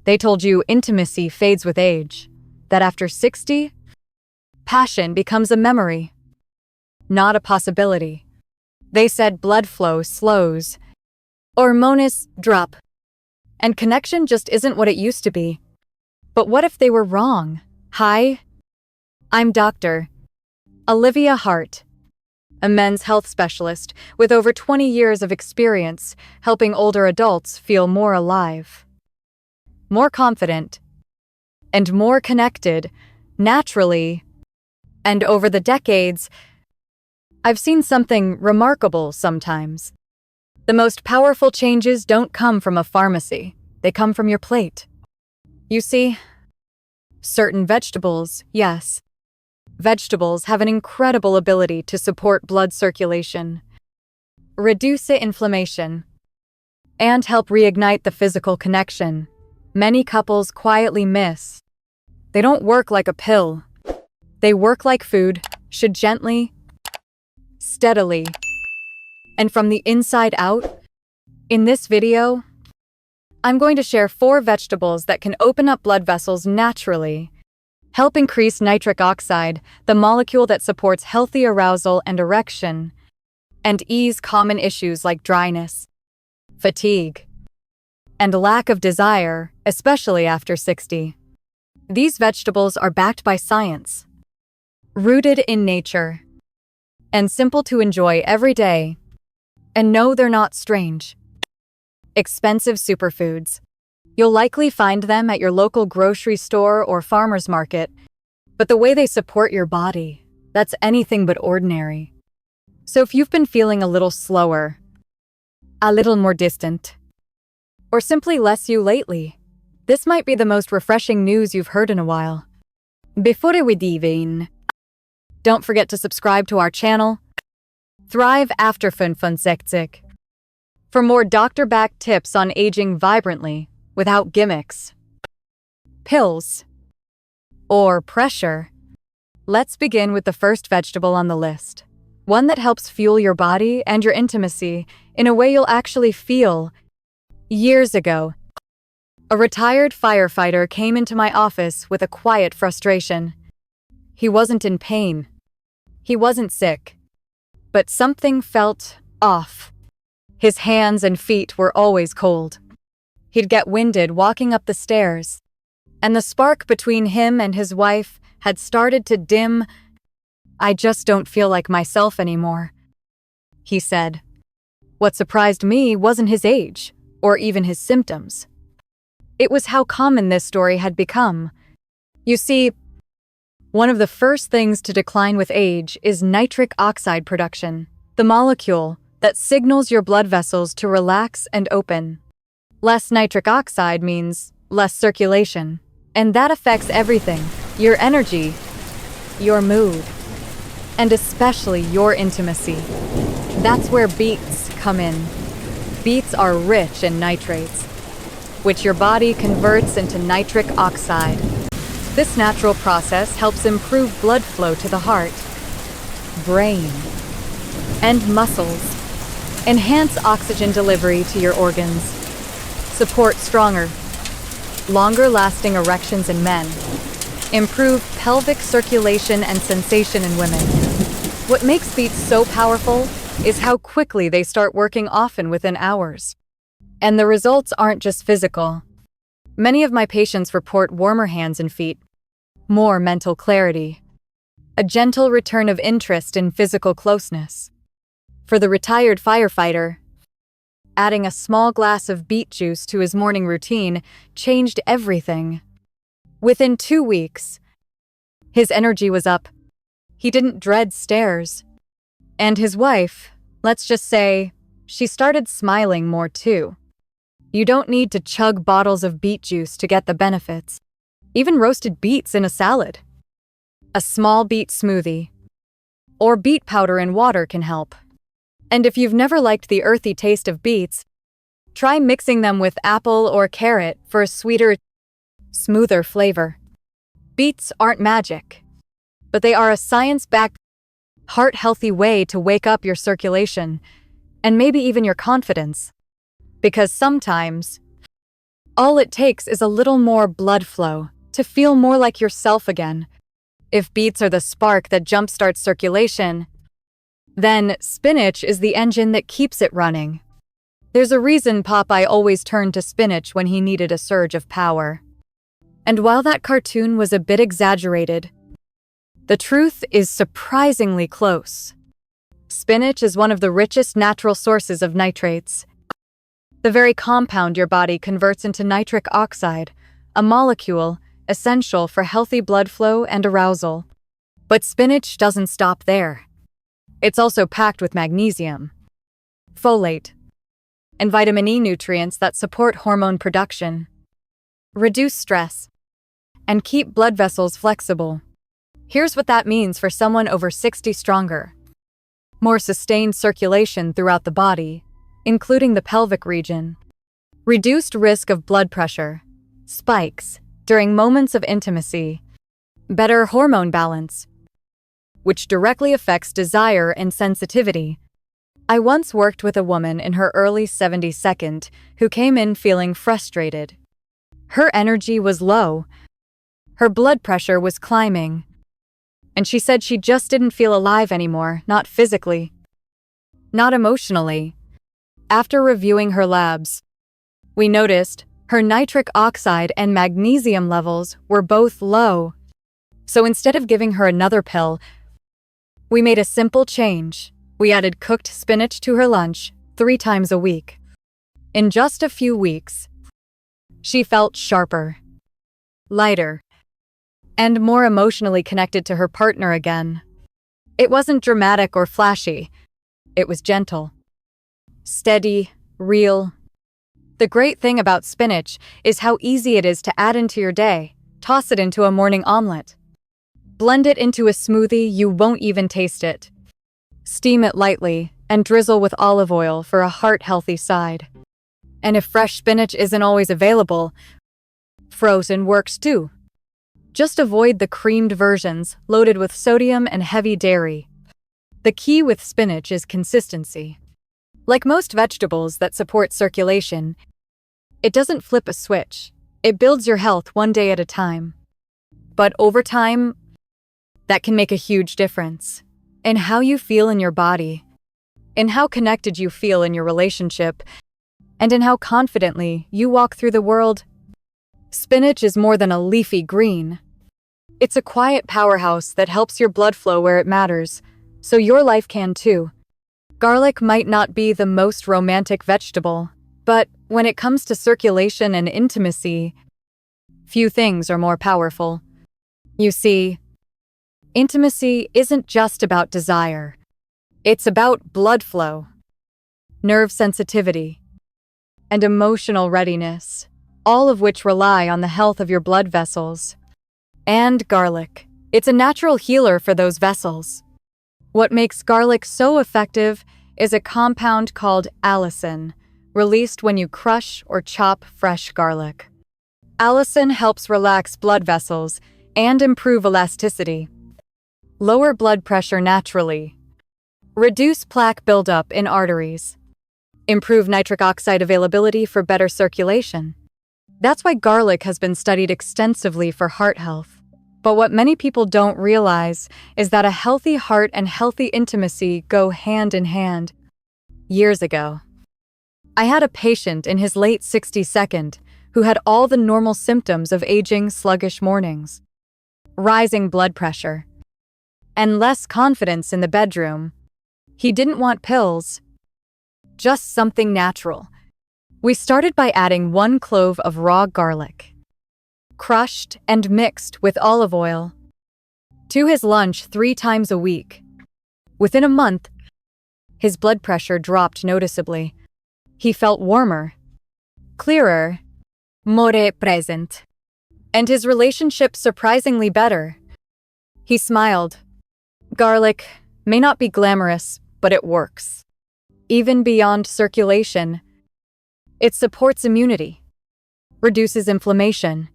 They told you intimacy fades with age, that after 60, passion becomes a memory, not a possibility. They said blood flow slows, hormones drop, and connection just isn't what it used to be. But what if they were wrong? Hi, I'm Dr. Olivia Hart, a men's health specialist with over 20 years of experience helping older adults feel more alive, more confident, and more connected, naturally. And over the decades, I've seen something remarkable sometimes. The most powerful changes don't come from a pharmacy, they come from your plate. You see, certain vegetables, yes, vegetables have an incredible ability to support blood circulation, reduce inflammation, and help reignite the physical connection many couples quietly miss. They don't work like a pill. They work like food, should gently, steadily, and from the inside out. In this video, I'm going to share 4 vegetables that can open up blood vessels naturally, help increase nitric oxide, the molecule that supports healthy arousal and erection, and ease common issues like dryness, fatigue, and lack of desire, especially after 60. These vegetables are backed by science, rooted in nature, and simple to enjoy every day. And no, they're not strange, expensive superfoods. You'll likely find them at your local grocery store or farmer's market, but the way they support your body, that's anything but ordinary. So if you've been feeling a little slower, a little more distant, or simply less you lately, this might be the most refreshing news you've heard in a while. Before we dive in, don't forget to subscribe to our channel, Thrive After 65, for more doctor-backed tips on aging vibrantly without gimmicks, pills, or pressure. Let's begin with the first vegetable on the list, one that helps fuel your body and your intimacy in a way you'll actually feel. Years ago, a retired firefighter came into my office with a quiet frustration. He wasn't in pain. He wasn't sick. But something felt off. His hands and feet were always cold. He'd get winded walking up the stairs, and the spark between him and his wife had started to dim. "I just don't feel like myself anymore," he said. What surprised me wasn't his age, or even his symptoms. It was how common this story had become. You see, one of the first things to decline with age is nitric oxide production, the molecule that signals your blood vessels to relax and open. Less nitric oxide means less circulation, and that affects everything: your energy, your mood, and especially your intimacy. That's where beets come in. Beets are rich in nitrates, which your body converts into nitric oxide. This natural process helps improve blood flow to the heart, brain, and muscles, enhance oxygen delivery to your organs, support stronger, longer-lasting erections in men, improve pelvic circulation and sensation in women. What makes beets so powerful is how quickly they start working, often within hours. And the results aren't just physical. Many of my patients report warmer hands and feet, more mental clarity, a gentle return of interest in physical closeness. For the retired firefighter, adding a small glass of beet juice to his morning routine changed everything. Within 2 weeks, his energy was up. He didn't dread stairs. And his wife, let's just say, she started smiling more too. You don't need to chug bottles of beet juice to get the benefits. Even roasted beets in a salad, a small beet smoothie, or beet powder in water can help. And if you've never liked the earthy taste of beets, try mixing them with apple or carrot for a sweeter, smoother flavor. Beets aren't magic, but they are a science-backed, heart-healthy way to wake up your circulation, and maybe even your confidence. Because sometimes, All it takes is a little more blood flow to feel more like yourself again. If beets are the spark that jumpstarts circulation, then spinach is the engine that keeps it running. There's a reason Popeye always turned to spinach when he needed a surge of power. And while that cartoon was a bit exaggerated, the truth is surprisingly close. Spinach is one of the richest natural sources of nitrates, the very compound your body converts into nitric oxide, a molecule essential for healthy blood flow and arousal. But spinach doesn't stop there. It's also packed with magnesium, folate, and vitamin E nutrients that support hormone production, reduce stress, and keep blood vessels flexible. Here's what that means for someone over 60 stronger. More sustained circulation throughout the body, including the pelvic region. Reduced risk of blood pressure, spikes, during moments of intimacy. Better hormone balance, which directly affects desire and sensitivity. I once worked with a woman in her early 72nd who came in feeling frustrated. Her energy was low, her blood pressure was climbing, and she said she just didn't feel alive anymore, not physically, not emotionally. After reviewing her labs, we noticed her nitric oxide and magnesium levels were both low. So instead of giving her another pill, we made a simple change. We added cooked spinach to her lunch 3 times a week. In just a few weeks, she felt sharper, lighter, and more emotionally connected to her partner again. It wasn't dramatic or flashy. It was gentle, steady, real. The great thing about spinach is how easy it is to add into your day. Toss it into a morning omelet. Blend it into a smoothie, you won't even taste it. Steam it lightly and drizzle with olive oil for a heart-healthy side. And if fresh spinach isn't always available, frozen works too. Just avoid the creamed versions loaded with sodium and heavy dairy. The key with spinach is consistency. Like most vegetables that support circulation, it doesn't flip a switch. It builds your health one day at a time. But over time, that can make a huge difference in how you feel in your body, in how connected you feel in your relationship, and in how confidently you walk through the world. Spinach is more than a leafy green. It's a quiet powerhouse that helps your blood flow where it matters, so your life can too. Garlic might not be the most romantic vegetable, but when it comes to circulation and intimacy, few things are more powerful. You see, intimacy isn't just about desire. It's about blood flow, nerve sensitivity, and emotional readiness, all of which rely on the health of your blood vessels. And garlic. It's a natural healer for those vessels. What makes garlic so effective is a compound called allicin, released when you crush or chop fresh garlic. Allicin helps relax blood vessels and improve elasticity, lower blood pressure naturally, reduce plaque buildup in arteries, improve nitric oxide availability for better circulation. That's why garlic has been studied extensively for heart health. But what many people don't realize is that a healthy heart and healthy intimacy go hand in hand. Years ago, I had a patient in his late 62nd who had all the normal symptoms of aging, sluggish mornings, rising blood pressure, and less confidence in the bedroom. He didn't want pills, just something natural. We started by adding 1 clove of raw garlic, crushed and mixed with olive oil, to his lunch 3 times a week. Within a month, his blood pressure dropped noticeably. He felt warmer, clearer, more present, and his relationship surprisingly better. He smiled. Garlic may not be glamorous, but it works. Even beyond circulation, it supports immunity, reduces inflammation,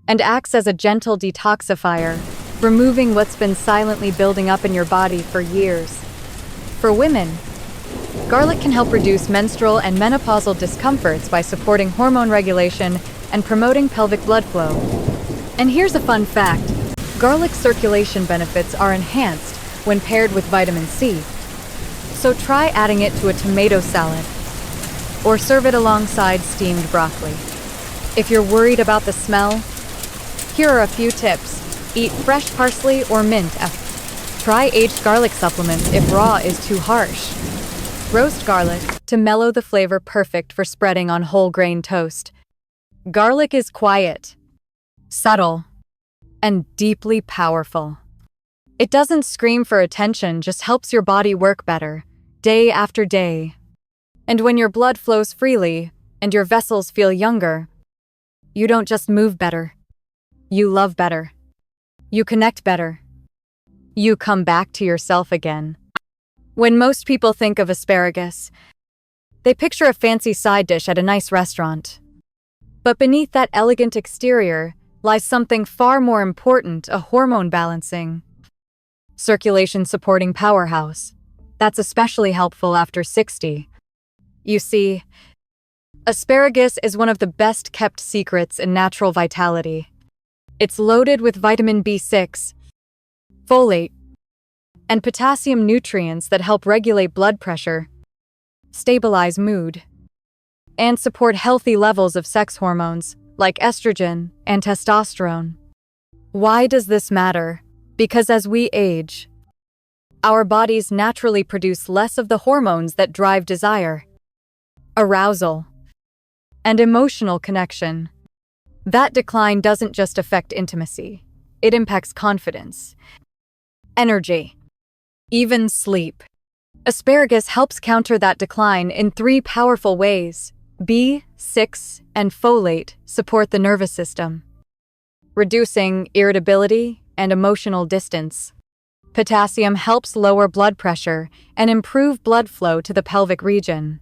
and acts as a gentle detoxifier, removing what's been silently building up in your body for years. For women, Garlic can help reduce menstrual and menopausal discomforts by supporting hormone regulation and promoting pelvic blood flow. And here's a fun fact. Garlic circulation benefits are enhanced when paired with vitamin C. So try adding it to a tomato salad or serve it alongside steamed broccoli. If you're worried about the smell, here are a few tips. Eat fresh parsley or mint. Try aged garlic supplements if raw is too harsh. Roast garlic to mellow the flavor, perfect for spreading on whole grain toast. Garlic is quiet, subtle, and deeply powerful. It doesn't scream for attention, just helps your body work better, day after day. And when your blood flows freely and your vessels feel younger, you don't just move better. You love better. You connect better. You come back to yourself again. When most people think of asparagus, they picture a fancy side dish at a nice restaurant. But beneath that elegant exterior lies something far more important, a hormone balancing, circulation supporting powerhouse. That's especially helpful after 60. You see, asparagus is one of the best kept secrets in natural vitality. It's loaded with vitamin B6, folate, and potassium nutrients that help regulate blood pressure, stabilize mood, and support healthy levels of sex hormones like estrogen and testosterone. Why does this matter? Because as we age, our bodies naturally produce less of the hormones that drive desire, arousal, and emotional connection. That decline doesn't just affect intimacy, it impacts confidence, energy, even sleep. Asparagus helps counter that decline in 3 powerful ways. B6 and folate support the nervous system, reducing irritability and emotional distance. Potassium helps lower blood pressure and improve blood flow to the pelvic region.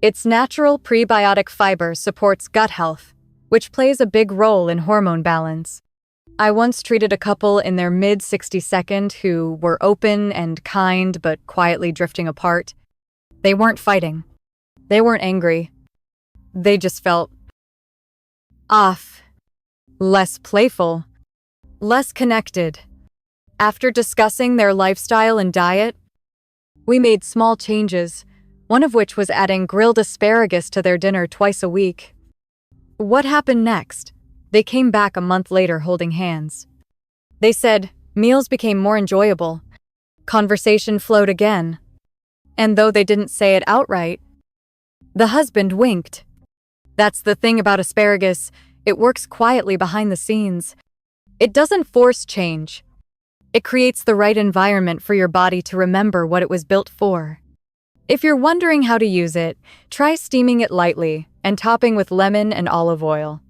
Its natural prebiotic fiber supports gut health, which plays a big role in hormone balance. I once treated a couple in their mid-62nd who were open and kind but quietly drifting apart. They weren't fighting. They weren't angry. They just felt off, less playful, less connected. After discussing their lifestyle and diet, we made small changes, one of which was adding grilled asparagus to their dinner twice a week. What happened next? They came back a month later holding hands. They said meals became more enjoyable. Conversation flowed again. And though they didn't say it outright, the husband winked. That's the thing about asparagus, it works quietly behind the scenes. It doesn't force change. It creates the right environment for your body to remember what it was built for. If you're wondering how to use it, try steaming it lightly and topping with lemon and olive oil.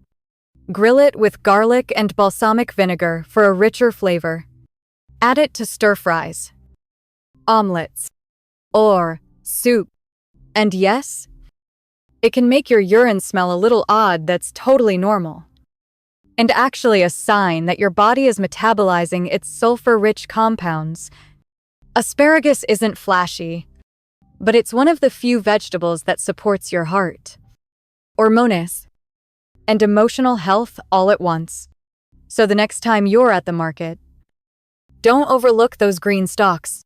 Grill it with garlic and balsamic vinegar for a richer flavor. Add it to stir-fries, omelets, or soup. And yes, it can make your urine smell a little odd. That's totally normal. And actually a sign that your body is metabolizing its sulfur-rich compounds. Asparagus isn't flashy, but it's one of the few vegetables that supports your heart, hormones, and emotional health all at once. So the next time you're at the market, don't overlook those green stalks.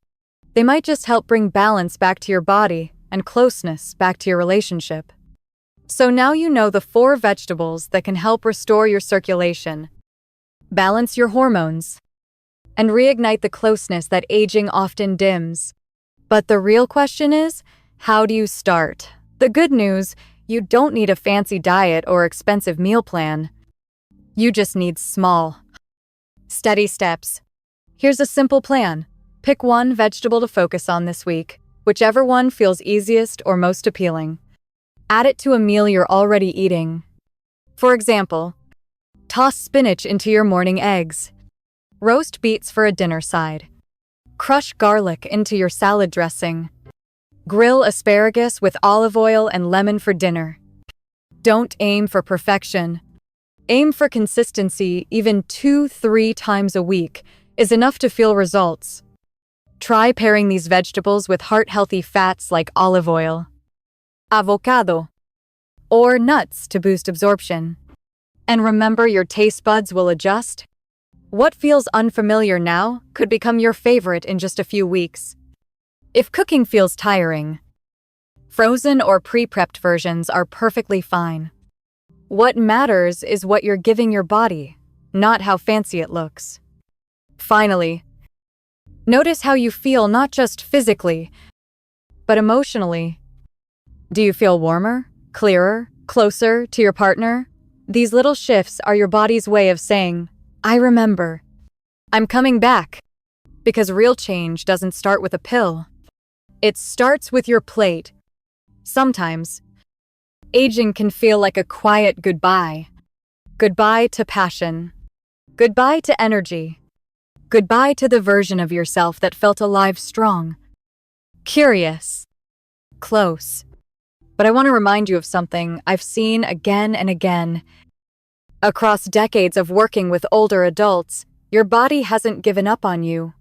They might just help bring balance back to your body and closeness back to your relationship. So now you know the 4 vegetables that can help restore your circulation, balance your hormones, and reignite the closeness that aging often dims. But the real question is, how do you start? The good news, you don't need a fancy diet or expensive meal plan. You just need small, steady steps. Here's a simple plan. Pick one vegetable to focus on this week, whichever one feels easiest or most appealing. Add it to a meal you're already eating. For example, toss spinach into your morning eggs. Roast beets for a dinner side. Crush garlic into your salad dressing. Grill asparagus with olive oil and lemon for dinner. Don't aim for perfection. Aim for consistency. Even 2-3 times a week is enough to feel results. Try pairing these vegetables with heart-healthy fats like olive oil, avocado, or nuts to boost absorption. And remember, your taste buds will adjust. What feels unfamiliar now could become your favorite in just a few weeks. If cooking feels tiring, frozen or pre-prepped versions are perfectly fine. What matters is what you're giving your body, not how fancy it looks. Finally, notice how you feel not just physically, but emotionally. Do you feel warmer, clearer, closer to your partner? These little shifts are your body's way of saying, I remember. I'm coming back. Because real change doesn't start with a pill. It starts with your plate. Sometimes, aging can feel like a quiet goodbye. Goodbye to passion. Goodbye to energy. Goodbye to the version of yourself that felt alive, strong, curious, close. But I want to remind you of something I've seen again and again. Across decades of working with older adults, your body hasn't given up on you.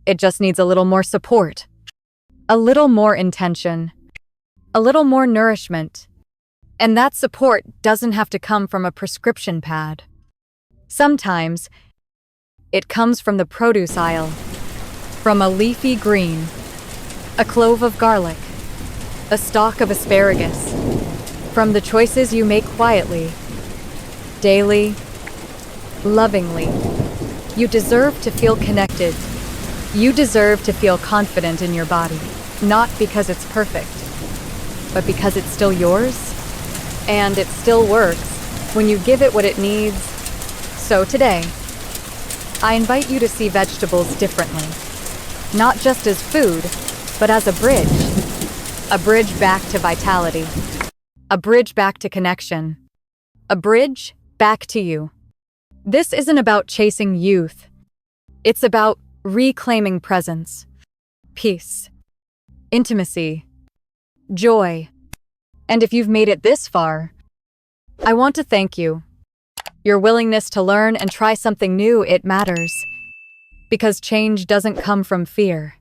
It just needs a little more support, a little more intention, a little more nourishment. And that support doesn't have to come from a prescription pad. Sometimes, it comes from the produce aisle, from a leafy green, a clove of garlic, a stalk of asparagus, from the choices you make quietly, daily, lovingly. You deserve to feel connected. You deserve to feel confident in your body, not because it's perfect, but because it's still yours, and it still works when you give it what it needs. So today, I invite you to see vegetables differently, not just as food, but as a bridge back to vitality, a bridge back to connection, a bridge back to you. This isn't about chasing youth. It's about reclaiming presence, peace, intimacy, joy. And if you've made it this far, I want to thank you. Your willingness to learn and try something new, it matters. Because change doesn't come from fear.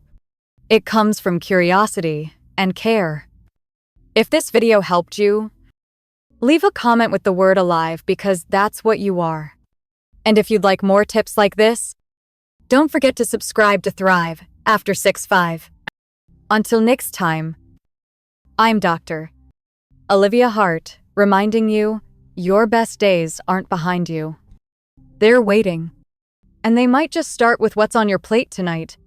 It comes from curiosity and care. If this video helped you, leave a comment with the word alive, because that's what you are. And if you'd like more tips like this, don't forget to subscribe to Thrive After 6-5. Until next time, I'm Dr. Olivia Hart, reminding you, your best days aren't behind you. They're waiting. And they might just start with what's on your plate tonight.